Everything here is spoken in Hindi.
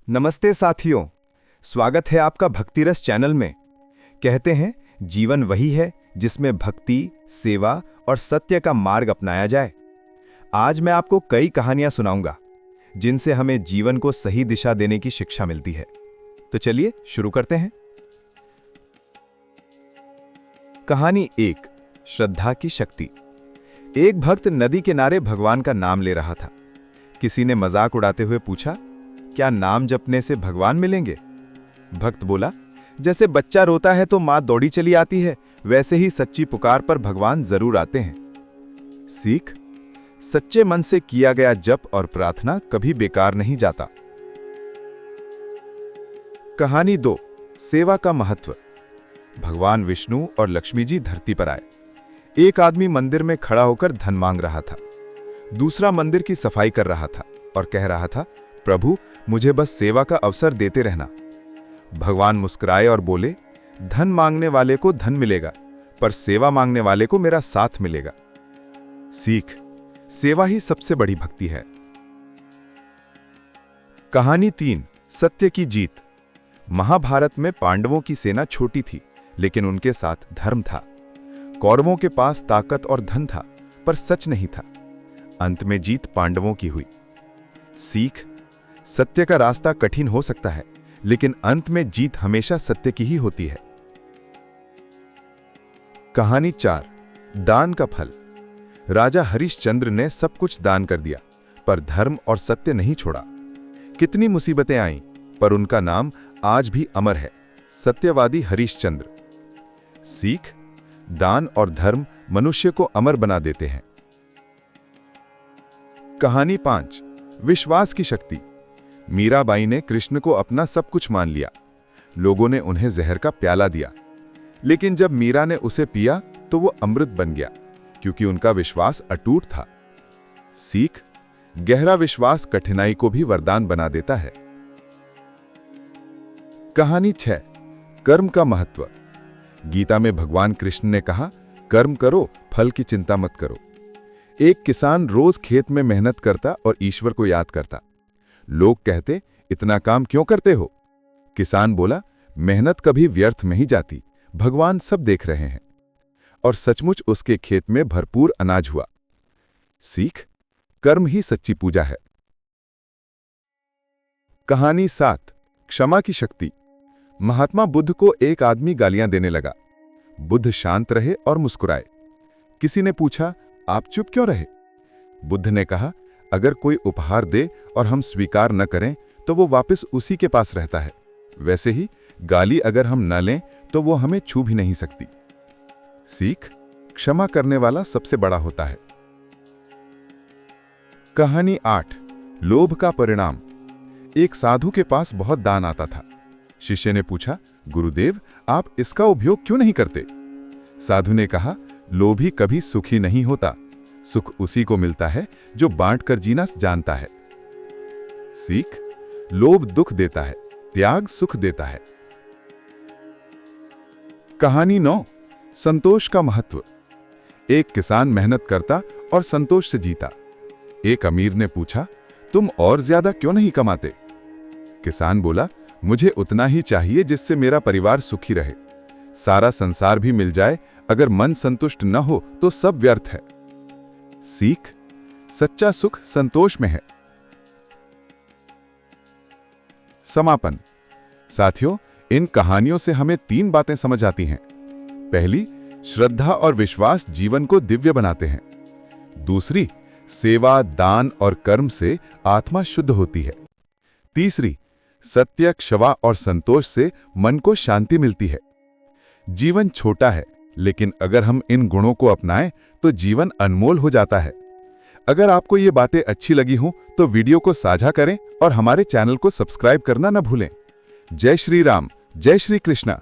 नमस्ते साथियों, स्वागत है आपका भक्तिरस चैनल में। कहते हैं जीवन वही है जिसमें भक्ति, सेवा और सत्य का मार्ग अपनाया जाए। आज मैं आपको कई कहानियां सुनाऊंगा जिनसे हमें जीवन को सही दिशा देने की शिक्षा मिलती है। तो चलिए शुरू करते हैं। कहानी 1, श्रद्धा की शक्ति। एक भक्त नदी किनारे भगवान का नाम ले रहा था। किसी ने मजाक उड़ाते हुए पूछा, क्या नाम जपने से भगवान मिलेंगे? भक्त बोला, जैसे बच्चा रोता है तो मां दौड़ी चली आती है, वैसे ही सच्ची पुकार पर भगवान जरूर आते हैं। सीख: सच्चे मन से किया गया जप और प्रार्थना कभी बेकार नहीं जाता। कहानी 2, सेवा का महत्व। भगवान विष्णु और लक्ष्मी जी धरती पर आए। एक आदमी मंदिर में खड़ा होकर धन मांग रहा था। दूसरा मंदिर की सफाई कर रहा था और कह रहा था, प्रभु, मुझे बस सेवा का अवसर देते रहना। भगवान मुस्कुराए और बोले, धन मांगने वाले को धन मिलेगा, पर सेवा मांगने वाले को मेरा साथ मिलेगा। सीख: सेवा ही सबसे बड़ी भक्ति है। कहानी 3, सत्य की जीत। महाभारत में पांडवों की सेना छोटी थी, लेकिन उनके साथ धर्म था। कौरवों के पास ताकत और धन था, पर सच नहीं था। अंत में जीत पांडवों की हुई। सीख: सत्य का रास्ता कठिन हो सकता है, लेकिन अंत में जीत हमेशा सत्य की ही होती है। कहानी 4, दान का फल। राजा हरिश्चंद्र ने सब कुछ दान कर दिया, पर धर्म और सत्य नहीं छोड़ा। कितनी मुसीबतें आईं, पर उनका नाम आज भी अमर है, सत्यवादी हरिश्चंद्र। सीख: दान और धर्म मनुष्य को अमर बना देते हैं। कहानी 5, विश्वास की शक्ति। मीराबाई ने कृष्ण को अपना सब कुछ मान लिया। लोगों ने उन्हें जहर का प्याला दिया, लेकिन जब मीरा ने उसे पिया तो वो अमृत बन गया, क्योंकि उनका विश्वास अटूट था। सीख: गहरा विश्वास कठिनाई को भी वरदान बना देता है। कहानी 6, कर्म का महत्व। गीता में भगवान कृष्ण ने कहा, कर्म करो, फल की चिंता मत करो। एक किसान रोज खेत में मेहनत करता और ईश्वर को याद करता। लोग कहते, इतना काम क्यों करते हो? किसान बोला, मेहनत कभी व्यर्थ नहीं जाती, भगवान सब देख रहे हैं। और सचमुच उसके खेत में भरपूर अनाज हुआ। सीख: कर्म ही सच्ची पूजा है। कहानी 7, क्षमा की शक्ति। महात्मा बुद्ध को एक आदमी गालियां देने लगा। बुद्ध शांत रहे और मुस्कुराए। किसी ने पूछा, आप चुप क्यों रहे? बुद्ध ने कहा, अगर कोई उपहार दे और हम स्वीकार न करें तो वो वापस उसी के पास रहता है। वैसे ही गाली अगर हम न लें तो वो हमें छू भी नहीं सकती। सीख: क्षमा करने वाला सबसे बड़ा होता है। कहानी 8, लोभ का परिणाम। एक साधु के पास बहुत दान आता था। शिष्य ने पूछा, गुरुदेव, आप इसका उपयोग क्यों नहीं करते? साधु ने कहा, लोभी कभी सुखी नहीं होता। सुख उसी को मिलता है जो बांट कर जीना जानता है। सीख: लोभ दुख देता है, त्याग सुख देता है। कहानी 9, संतोष का महत्व। एक किसान मेहनत करता और संतोष से जीता। एक अमीर ने पूछा, तुम और ज्यादा क्यों नहीं कमाते? किसान बोला, मुझे उतना ही चाहिए जिससे मेरा परिवार सुखी रहे। सारा संसार भी मिल जाए, अगर मन संतुष्ट न हो तो सब व्यर्थ है। सीख: सच्चा सुख संतोष में है। समापन। साथियों, इन कहानियों से हमें 3 बातें समझ आती हैं। पहली, श्रद्धा और विश्वास जीवन को दिव्य बनाते हैं। दूसरी, सेवा, दान और कर्म से आत्मा शुद्ध होती है। तीसरी, सत्य, क्षमा और संतोष से मन को शांति मिलती है। जीवन छोटा है, लेकिन अगर हम इन गुणों को अपनाएं तो जीवन अनमोल हो जाता है। अगर आपको ये बातें अच्छी लगी हों तो वीडियो को साझा करें और हमारे चैनल को सब्सक्राइब करना न भूलें। जय श्री राम, जय श्री कृष्णा।